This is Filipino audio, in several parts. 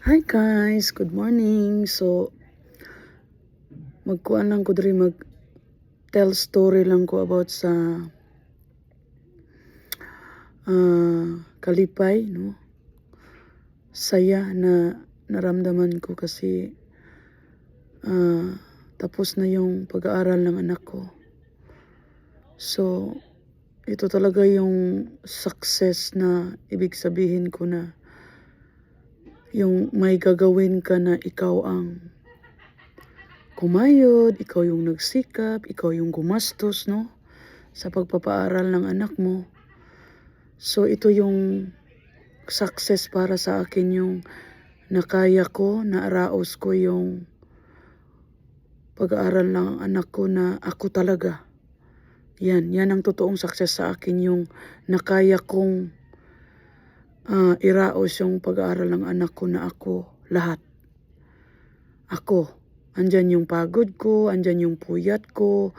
Hi guys, good morning. So, magkuan lang ko diri mag tell story lang ko about sa kalipay, no? Saya na naramdaman ko kasi tapos na yung pag-aaral ng anak ko. So, ito talaga yung success na ibig sabihin ko na yung may gagawin ka na ikaw ang kumayod, ikaw yung nagsikap, ikaw yung gumastos, no? Sa pagpapaaral ng anak mo. So ito yung success para sa akin, yung nakaya ko, naaraos ko yung pag-aaral ng anak ko na ako talaga. Yan ang totoong success sa akin, yung nakaya kong iraos yung pag-aaral ng anak ko na ako lahat. Ako. Andyan yung pagod ko, andyan yung puyat ko,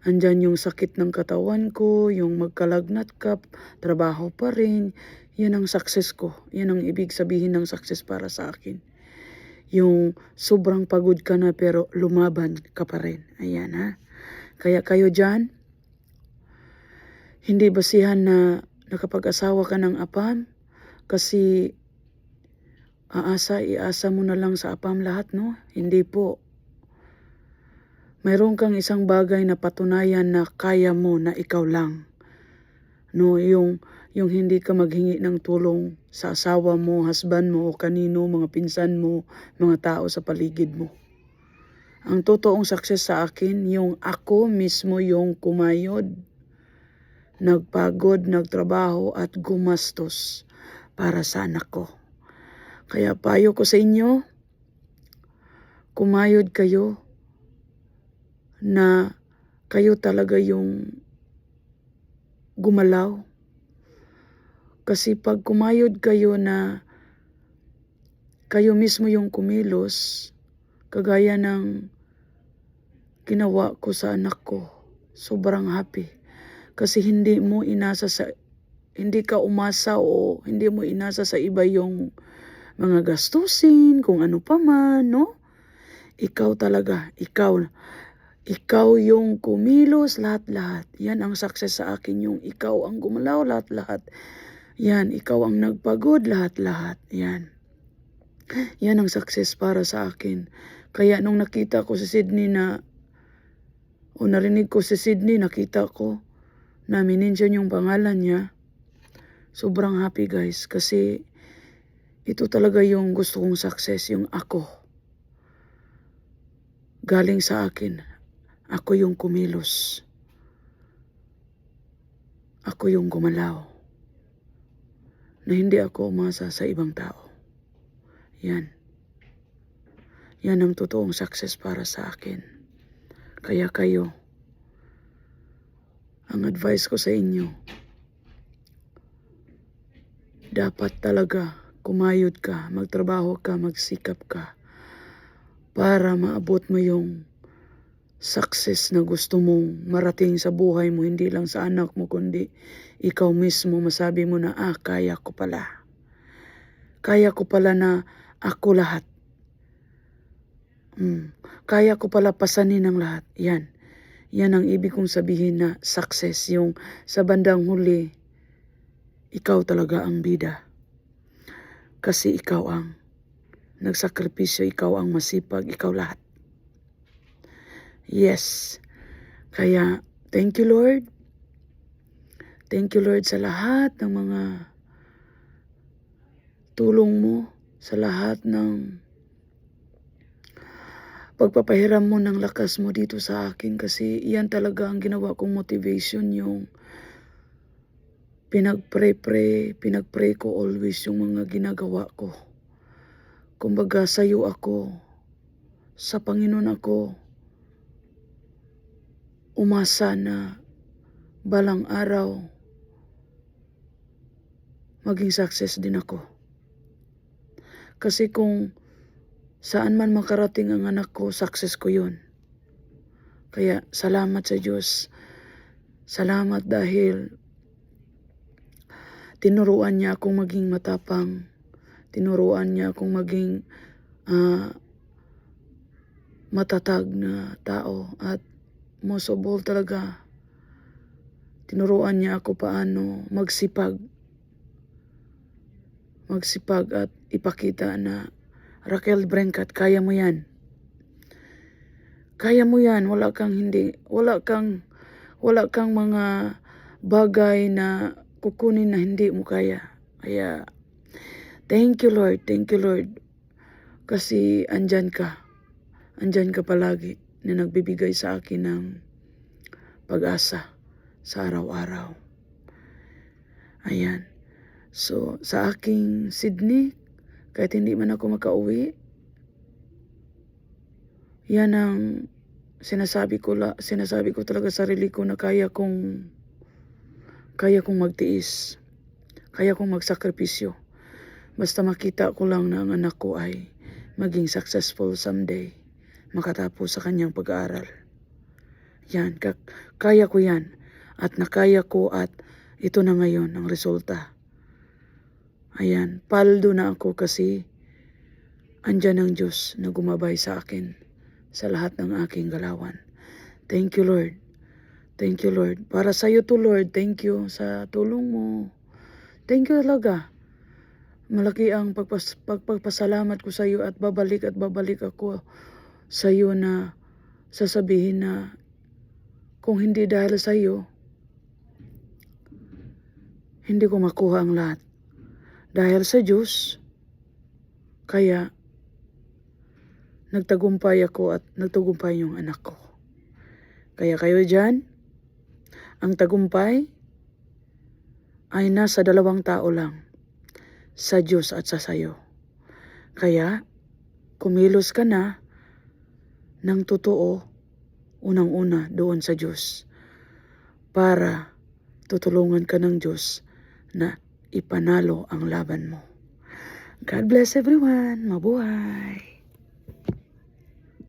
andyan yung sakit ng katawan ko, yung magkalagnat ka, trabaho pa rin. Yan ang success ko. Yan ang ibig sabihin ng success para sa akin. Yung sobrang pagod ka na pero lumaban ka pa rin. Ayan ha. Kaya kayo dyan, hindi basihan na nakapag-asawa ka ng apam kasi iasa mo na lang sa apam lahat, no? Hindi po. Mayroon kang isang bagay na patunayan na kaya mo na ikaw lang. No, yung hindi ka maghingi ng tulong sa asawa mo, husband mo, o kanino, mga pinsan mo, mga tao sa paligid mo. Ang totoong success sa akin, yung ako mismo yung kumayod, nagpagod, nagtrabaho at gumastos para sa anak ko. Kaya payo ko sa inyo, kumayod kayo na kayo talaga yung gumalaw. Kasi pag kumayod kayo na kayo mismo yung kumilos, kagaya ng ginawa ko sa anak ko, sobrang happy. Kasi hindi ka umasa o hindi mo inasa sa iba yung mga gastusin, kung ano pa man, no? Ikaw talaga, ikaw yung kumilos lahat-lahat. Yan ang success sa akin, yung ikaw ang gumalaw lahat-lahat. Yan, ikaw ang nagpagod lahat-lahat. Yan ang success para sa akin. Kaya nung nakita ko si Sydney narinig ko si Sydney, nakita ko na minention yung pangalan niya, sobrang happy guys. Kasi ito talaga yung gusto kong success, yung ako. Galing sa akin. Ako yung kumilos. Ako yung gumalaw. Na hindi ako umasa sa ibang tao. Yan ang totoong success para sa akin. Kaya kayo, ang advice ko sa inyo, dapat talaga kumayod ka, magtrabaho ka, magsikap ka para maabot mo yung success na gusto mong marating sa buhay mo, hindi lang sa anak mo, kundi ikaw mismo masabi mo na, kaya ko pala. Kaya ko pala na ako lahat. Kaya ko pala pasanin ng lahat. Yan ang ibig kong sabihin na success. Yung sa bandang huli, ikaw talaga ang bida. Kasi ikaw ang nagsakripisyo, ikaw ang masipag, ikaw lahat. Yes. Kaya, thank you Lord. Thank you Lord sa lahat ng mga tulong mo, sa lahat ng pagpapahiram mo ng lakas mo dito sa akin. Kasi yan talaga ang ginawa kong motivation, yung pinagpray ko always yung mga ginagawa ko. Kumbaga sa'yo ako, sa Panginoon ako, umasa na balang araw, maging success din ako. Kasi kung saan man makarating ang anak ko, success ko yun. Kaya salamat sa Diyos. Salamat dahil tinuruan niya akong maging matapang. Tinuruan niya akong maging matatag na tao at most of all talaga, tinuruan niya ako paano magsipag at ipakita na Raquel Brencat, kaya mo yan. Kaya mo yan, wala kang mga bagay na kukunin na hindi mo kaya. Kaya, thank you Lord, kasi andyan ka palagi na nagbibigay sa akin ng pag-asa sa araw-araw. Ayan. So, sa aking Sydney, kahit hindi man ako makauwi, yan ang sinasabi ko talaga sa sarili ko na kaya kong magtiis. Kaya kong magsakripisyo. Basta makita ko lang na ang anak ko ay maging successful someday. Makatapos sa kanyang pag-aaral. Yan, kaya ko yan. At nakaya ko at ito na ngayon ang resulta. Ayan, paldo na ako kasi andyan ang Diyos na gumabay sa akin sa lahat ng aking galawan. Thank you Lord. Thank you Lord. Para sa iyo to Lord, thank you sa tulong mo. Thank you talaga. Malaki ang pagpapasalamat ko sa iyo at babalik ako sa iyo na sasabihin na kung hindi dahil sa iyo, hindi ko makuha ang lahat. Dahil sa Diyos, kaya nagtagumpay ako at nagtagumpay yung anak ko. Kaya kayo dyan, ang tagumpay ay nasa dalawang tao lang, sa Diyos at sa sayo. Kaya, kumilos ka na ng totoo, unang-una doon sa Diyos, para tutulungan ka ng Diyos na ipanalo ang laban mo. God bless everyone. Mabuhay.